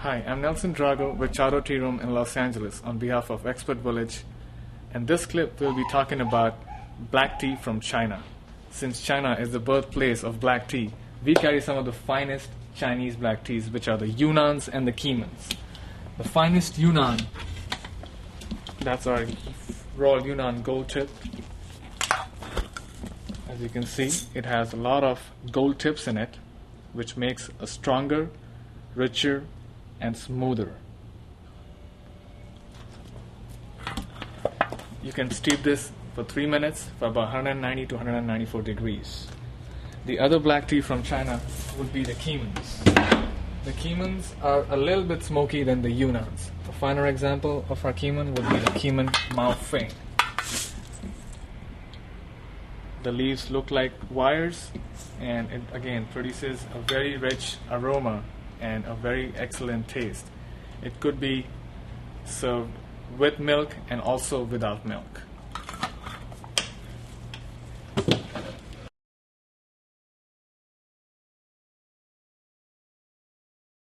Hi, I'm Nelson Drago with Charo Tea Room in Los Angeles on behalf of Expert Village. And this clip we'll be talking about black tea from China. Since China is the birthplace of black tea, we carry some of the finest Chinese black teas, which are the Yunans and the Keimans. The finest Yunnan, that's our raw Yunnan gold tip. As you can see, it has a lot of gold tips in it, which makes a stronger, richer, and smoother. You can steep this for 3 minutes for about 190 to 194 degrees. The other black tea from China would be the Keimans. The Keimans are a little bit smoky than the Yunans. A finer example of our Keiman would be the Keiman Mao Feng. The leaves look like wires, and it again produces a very rich aroma and a very excellent taste. It could be served with milk and also without milk.